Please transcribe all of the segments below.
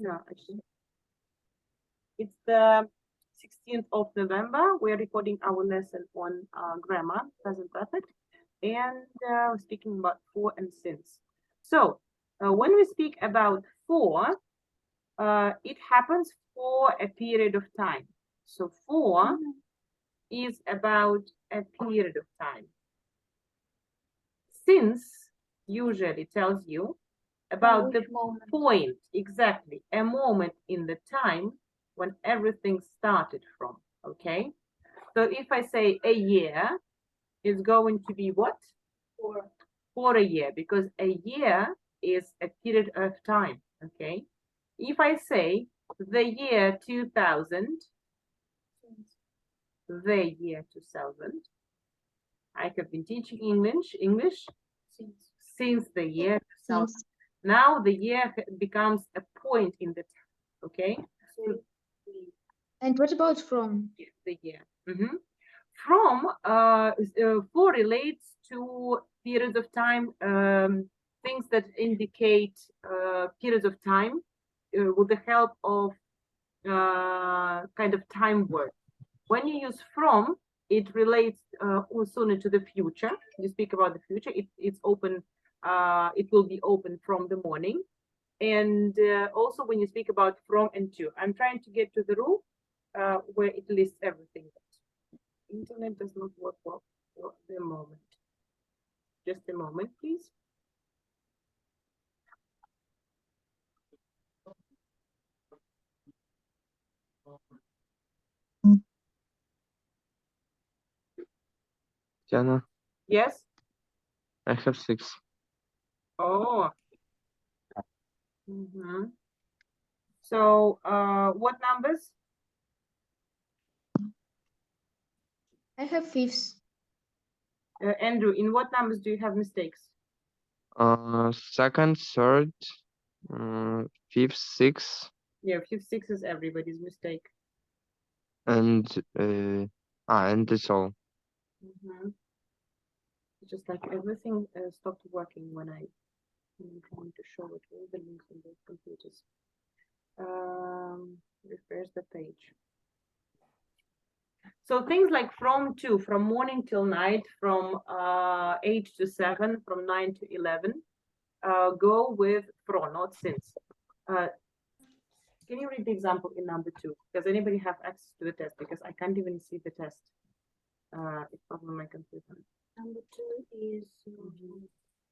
No, actually, it's the 16th of November. We're recording our lesson on grammar, present perfect, and speaking about for and since. So when we speak about for, it happens for a period of time. So for is about a period of time. Since usually tells you about the point, exactly, a moment in the time when everything started from, okay? So if I say a year, is going to be what? For a year, because a year is a period of time, okay? If I say the year 2000, the year 2000, I have been teaching English since the year 2000. Now the year becomes a point in the time, okay? And what about from? The year. From for relates to periods of time, things that indicate periods of time with the help of kind of time word. When you use from, it relates sooner to the future. You speak about the future. It's open. It will be open from the morning. And also when you speak about from and to, I'm trying to get to the rule where it lists everything. Internet does not work well for the moment. Just a moment, please. Jana, Yes. I have 6. Oh. So, what numbers? I have fifths. Andrew, in what numbers do you have mistakes? Second, third, fifth, sixth. Yeah, fifth, sixth is everybody's mistake. And that's all. Just like everything stopped working when I'm trying to show it, all the links on those computers. Refresh the page. So things like from to, from morning till night, from 8 to 7, from 9 to 11, go with from, not since. Can you read the example in number 2? Does anybody have access to the test? Because I can't even see the test. It's not on my computer. Number 2 is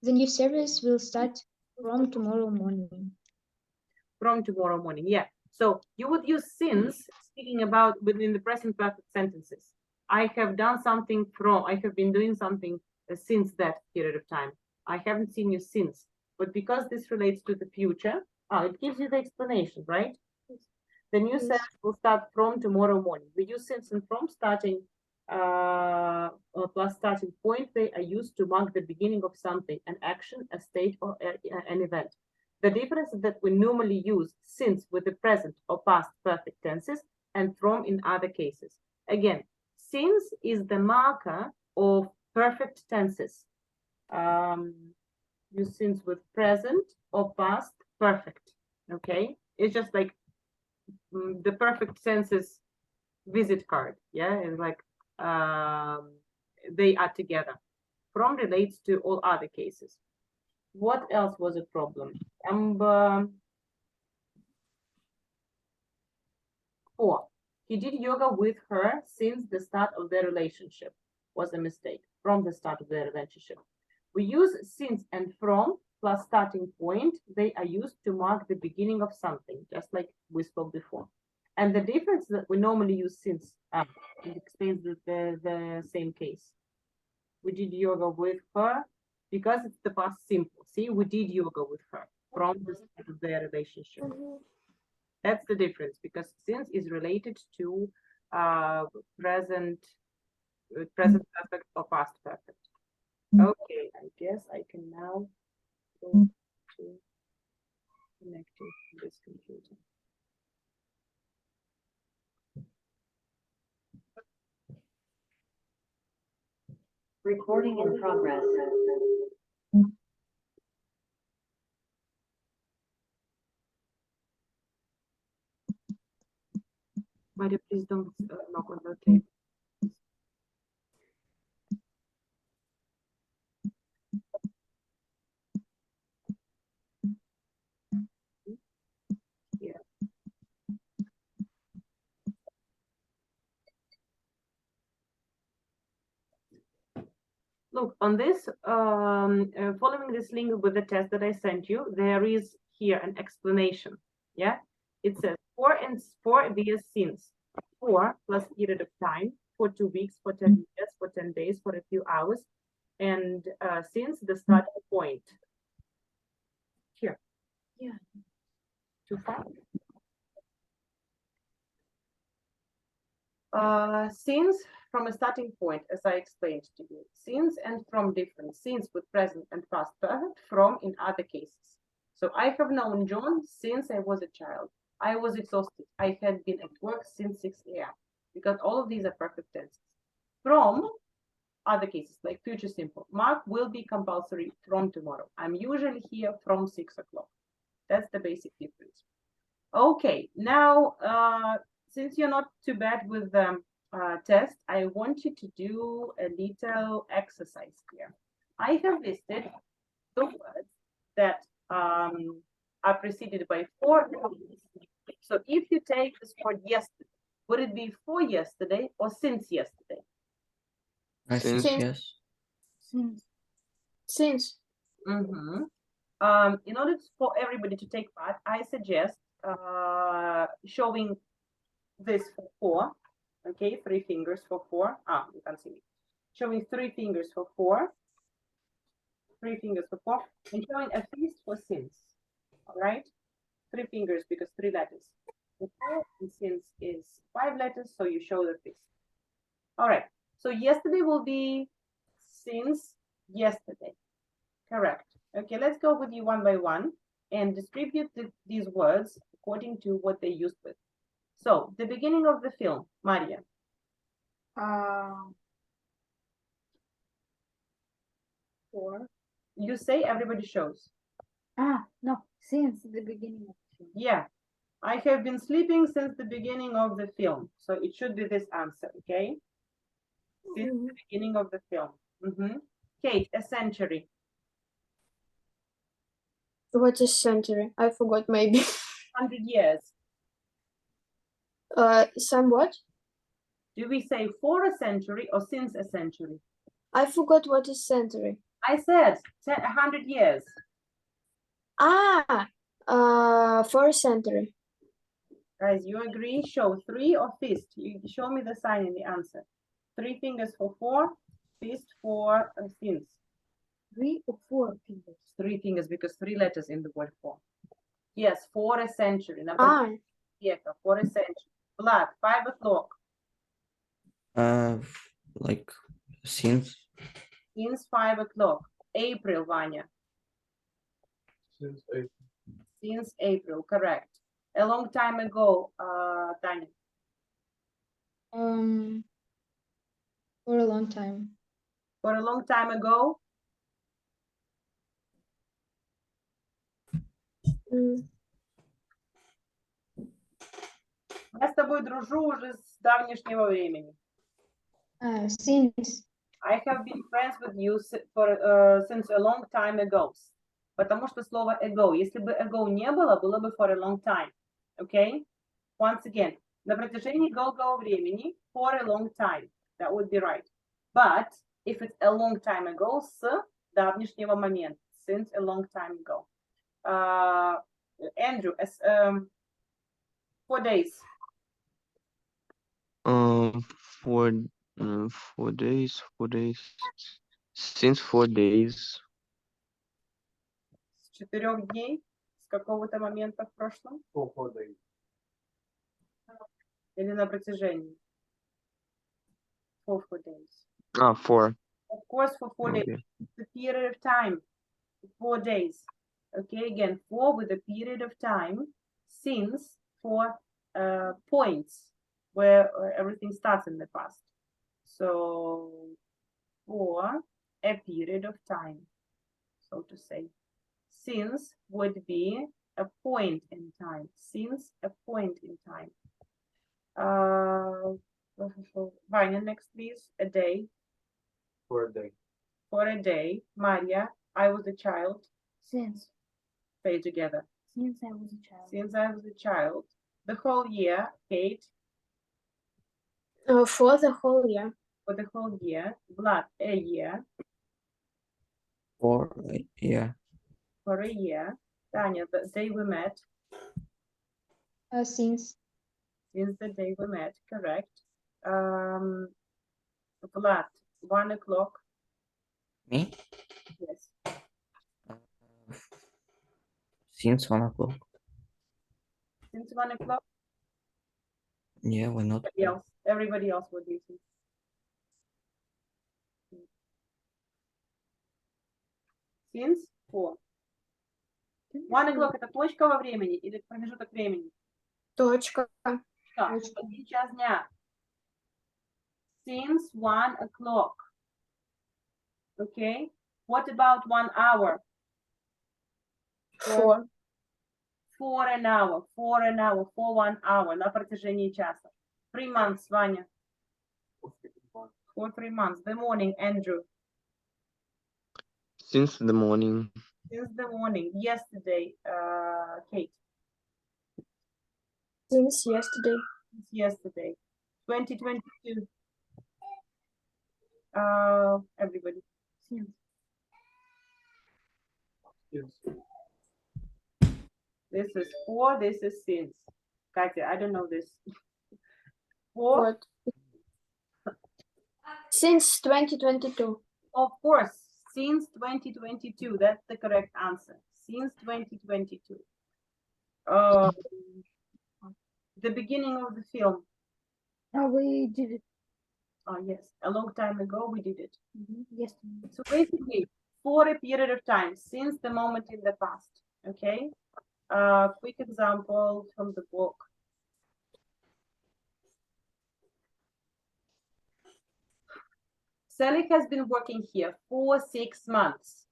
The new service will start from tomorrow morning. From tomorrow morning, yeah. So you would use since, speaking about within the present perfect sentences. I have done something from, I have been doing something since that period of time. I haven't seen you since. But because this relates to the future, it gives you the explanation, right? The new service will start from tomorrow morning. We use since and from starting plus starting point. They are used to mark the beginning of something, an action, a state, or an event. The difference is that we normally use since with the present or past perfect tenses and from in other cases. Again, since is the marker of perfect tenses. Use since with present or past perfect. Okay, it's just like the perfect tenses visit card. Yeah, it's like they are together. From relates to all other cases. What else was a problem? Number 4. He did yoga with her since the start of their relationship. Was a mistake. From the start of their relationship. We use since and from plus starting point. They are used to mark the beginning of something, just like we spoke before. And the difference that we normally use since it explains the same case. We did yoga with her because it's the past simple. See, we did yoga with her from the start of their relationship. That's the difference, because since is related to present perfect or past perfect. Okay, I guess I can now go to connecting to this computer. Recording in progress. Maria, please don't knock on the table. Yeah. Look, on this, following this link with the test that I sent you, there is here an explanation. Yeah, it says for vs since 4 plus period of time for 2 weeks, for 10 years, for 10 days, for a few hours, and since the starting point. Here. Yeah. Too far. Since from a starting point, as I explained to you, since and from different, since with present and past perfect, from in other cases. So I have known John since I was a child. I was exhausted. I had been at work since 6 a.m. because all of these are perfect tenses. From other cases, like future simple, Mark will be compulsory from tomorrow. I'm usually here from 6 o'clock. That's the basic difference. Okay, now, since you're not too bad with the test, I want you to do a little exercise here. I have listed the words that are preceded by for. So if you take this word yesterday, would it be for yesterday or since yesterday? I think Since. yes. Since. Mm-hmm. In order for everybody to take part, I suggest showing this for 4. Okay, 3 fingers for 4. You can see me. Showing 3 fingers for 4. 3 fingers for 4. And showing a fist for since. All right? 3 fingers because 3 letters. And since is 5 letters, so you show the fist. All right. So yesterday will be since yesterday. Correct. Okay, let's go with you one by one and distribute these words according to what they used with. So, the beginning of the film, Maria. For. You say everybody shows. No, since the beginning of the film. Yeah, I have been sleeping since the beginning of the film. So, it should be this answer, okay? Since the beginning of the film. Kate, a century. What is century? I forgot maybe. 100 years. Somewhat. Do we say for a century or since a century? I forgot what is century. I said 100 years. For a century. Guys, you agree? Show 3 or fist. You show me the sign in the answer. 3 fingers for 4, fist for since. 3 or 4 fingers. 3 fingers because 3 letters in the word for. Yes, for a century. For a century. Black, 5 o'clock. Like since. Since 5 o'clock. April, Vanya. Since April. Since April, correct. A long time ago, Tanya. For a long time. For a long time ago. Я с тобой дружу уже с давнешнего времени. Since. I have been friends with you since a long time ago. Потому что слово ago, если бы ago не было, было бы for a long time. Okay? Once again, на протяжении долгого времени, for a long time. That would be right. But if it's a long time ago, с давнешнего момента, since a long time ago. Andrew, 4 days. 4 days. Since 4 days. С 4 дней, с какого-то момента в прошлом. 4 days. Или на протяжении. For 4 days. 4. Of course, for 4 days. Okay. The period of time. 4 days. Okay, again, for with a period of time. Since for points where everything starts in the past. So, for a period of time, so to say. Since would be a point in time. Since a point in time. Vanya, next please. A day. For a day. For a day. Maria, I was a child. Since. Say it together. Since I was a child. Since I was a child. The whole year. Kate, For the whole year. for the whole year. Vlad, a year. for yeah. For a year. Tanya, the day we met. Since. Since the day we met. Correct. Vlad, 1 o'clock. Me? Yes. Since 1 o'clock. Since 1 o'clock. Yeah, why not? Everybody else, what do you think? Since 4. 1 o'clock это точка во времени или промежуток времени? Точка. Так, Точка. 1 час дня. Since 1 o'clock. Okay. What about 1 hour? For. For an hour. For 1 hour. На протяжении часа. 3 months, Ваня. For 3 months. The morning, Andrew. Since the morning. Since the morning. Yesterday, Kate. Since yesterday. Since yesterday. 2022. Everybody. Since. Yes. This is for, this is since. Katya, I don't know this. For, What? Since 2022. of course, since 2022. That's the correct answer. Since 2022. The beginning of the film. Oh, we did it. Yes, a long time ago we did it. Yesterday. So basically, for a period of time, since the moment in the past. Okay. Quick example from the book. Sally has been working here for 6 months.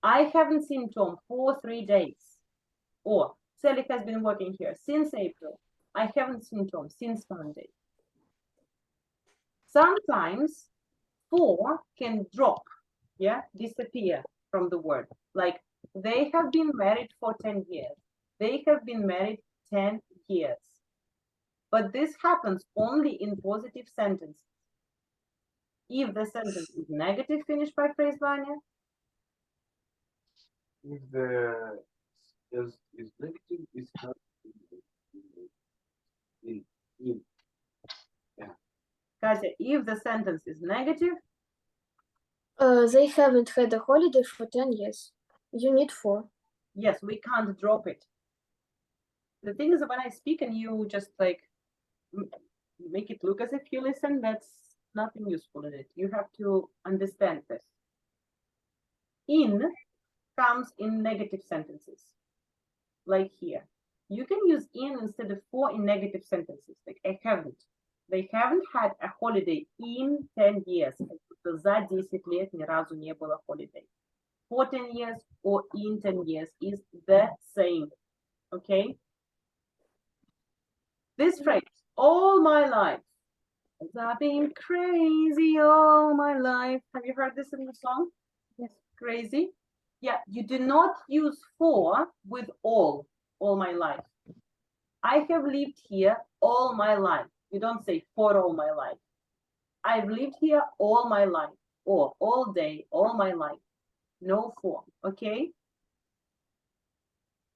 I haven't seen Tom for 3 days. Or Sally has been working here since April. I haven't seen Tom since Monday. Sometimes for can drop, yeah, disappear from the word. Like they have been married for 10 years. They have been married 10 years. But this happens only in positive sentences. If the sentence is negative, finished by phrase Vanya. If the is negative, it's not in. Katya, if the sentence is negative, They haven't had a holiday for 10 years. You need for. yes, we can't drop it. The thing is, when I speak and you just like make it look as if you listen, that's nothing useful in it. You have to understand this. In comes in negative sentences, like here. You can use in instead of for in negative sentences, like I haven't. They haven't had a holiday in 10 years. За 10 лет ни разу не было holiday. For 10 years or in 10 years is the same. Okay? This phrase, all my life. I've been crazy all my life. Have you heard this in the song? Yes. Crazy? Yeah, you do not use for with all my life. I have lived here all my life. You don't say for all my life. I've lived here all my life, or all day, all my life. No for, okay?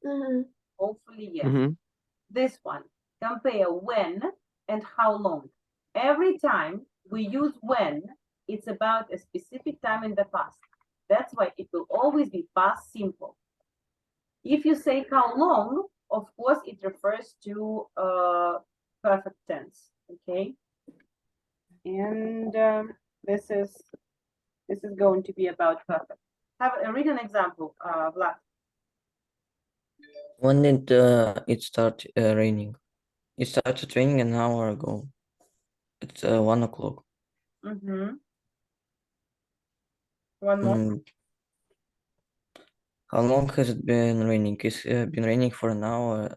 Mhm. Hopefully, yes. Mhm. This one, compare when and how long. Every time we use when, it's about a specific time in the past. That's why it will always be past simple. If you say how long, of course, it refers to perfect tense, okay? And this is going to be about perfect. Read an example, Vlad. When did it start raining? It started raining an hour ago. It's 1 o'clock. Mm-hmm. One more. How long has it been raining? It's been raining for an hour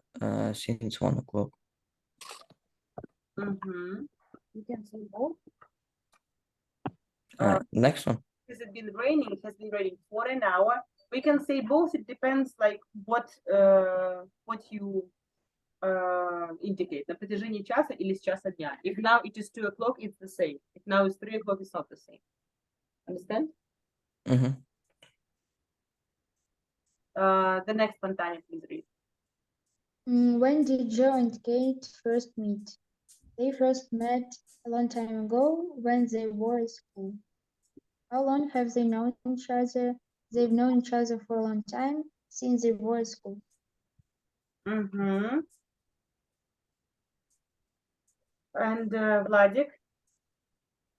since 1 o'clock. Mm-hmm. You can say both. Next one. Has it been raining? It has been raining for an hour. We can say both. It depends, like what you indicate. На протяжении часа или с часа дня. If now it is 2 o'clock, it's the same. If now it's 3 o'clock, it's not the same. Understand? Mm-hmm. The next one, Tanya, please read. When did Joe and Kate first meet? They first met a long time ago when they were at school. How long have they known each other? They've known each other for a long time, since they were at school. Mm-hmm. And Vladik?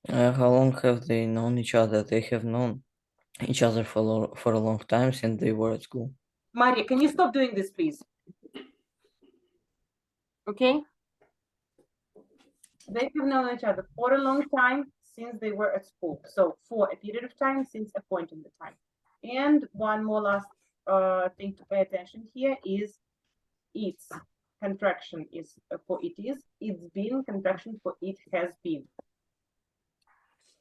How long have they known each other? They have known each other for a long time since they were at school. Maria, can you stop doing this, please? Okay? They have known each other for a long time since they were at school. So for a period of time since a point in the time. And one more last thing to pay attention here is its contraction is for it is, it's been, contraction for it has been.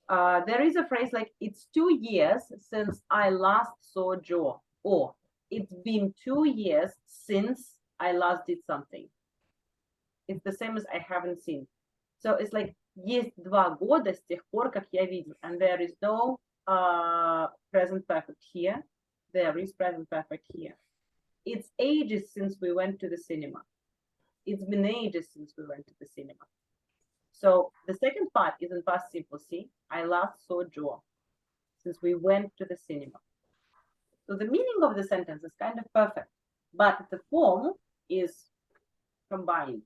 There is a phrase like, it's 2 years since I last saw Joe, or it's been 2 years since I last did something. It's the same as I haven't seen. So it's like, есть 2 года с тех пор, как я видел. And there is no present perfect here. There is present perfect here. It's ages since we went to the cinema. It's been ages since we went to the cinema. So the second part is in past simple. See, I last saw Joe since we went to the cinema. So the meaning of the sentence is kind of perfect, but the form is combined.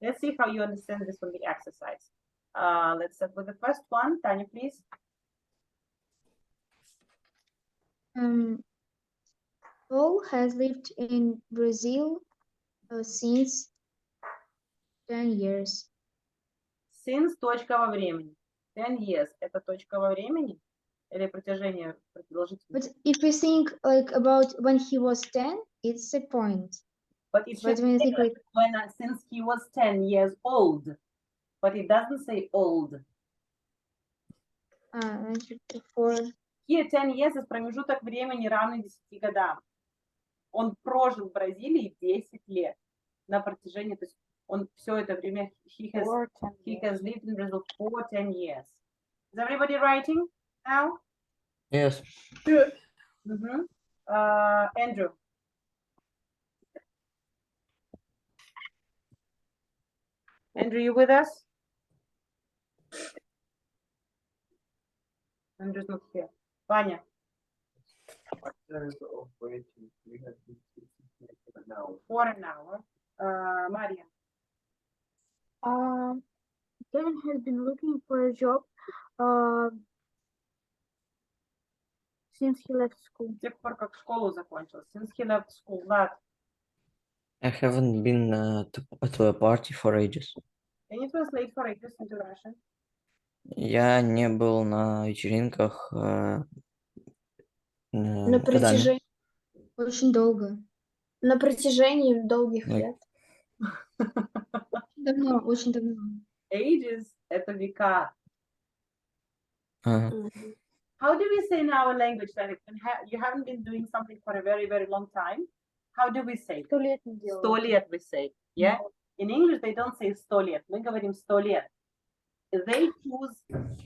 Let's see how you understand this from the exercise. Let's start with the first one. Tanya, please. Paul has lived in Brazil since 10 years. Since точка во времени. 10 years. Это точка во времени? Или протяжение продолжительности? But if we think like about when he was 10, it's a point. But it But should when you say think like when since he was 10 years old. But it doesn't say old. for Here 10 years is промежуток времени равный 10 годам. Он прожил в Бразилии 10 лет на протяжении, то есть он все это время, he has lived in Brazil for 10 years. Is everybody writing now? Yes. Mm-hmm. Andrew. Andrew, you with us? Andrew's not here. Vanya. Terms of waiting, we have been speaking for an hour. For an hour. Maria. Kevin has been looking for a job since he left school. С тех пор, как школу закончил. Since he left school. Vlad. I haven't been to a party for ages. Can you translate for ages into Russian? Я не был на вечеринках На годами. протяжении, очень долго. на протяжении долгих Ой. лет. Давно, очень давно. Ages – это века. Ага. How do we say in our language that you haven't been doing something for a very, very long time? How do we say? 100 лет не делала. 100 лет we say. Yeah? In English they don't say 100 лет. Мы говорим 100 лет. They choose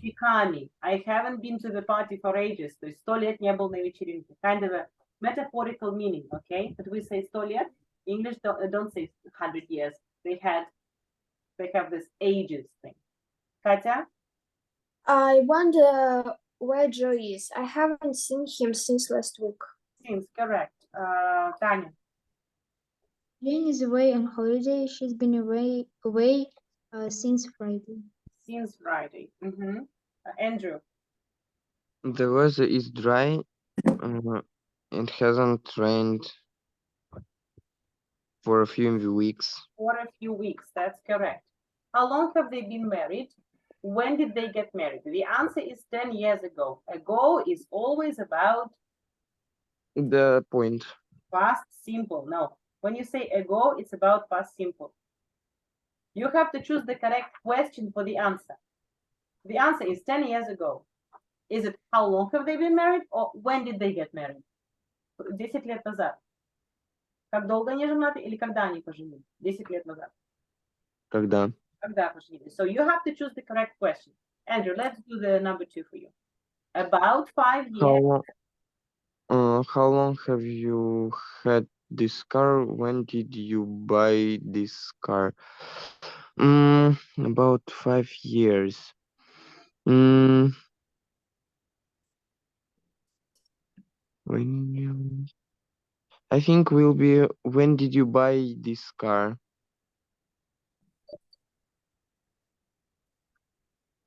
веками. I haven't been to the party for ages. То есть 100 лет не был на вечеринке. Kind of a metaphorical meaning, okay? But we say 100 лет. English don't say 100 years. They have this ages thing. Katya? I wonder where Joe is. I haven't seen him since last week. Seems correct. Tanya? Jane is away on holiday. She's been away since Friday. Since Friday. Mm-hmm. Andrew? The weather is dry and hasn't rained for a few weeks. For a few weeks, that's correct. How long have they been married? When did they get married? The answer is 10 years ago. Ago is always about The point. past simple. No, when you say ago, it's about past simple. You have to choose the correct question for the answer. The answer is 10 years ago. Is it how long have they been married or when did they get married? 10 лет назад. Как долго они женаты или когда они поженились? 10 лет назад. Когда? Когда поженились. So you have to choose the correct question. Andrew, let's do the number 2 for you. About 5 years. How long have you had this car? When did you buy this car? About 5 years. When you... I think will be when did you buy this car?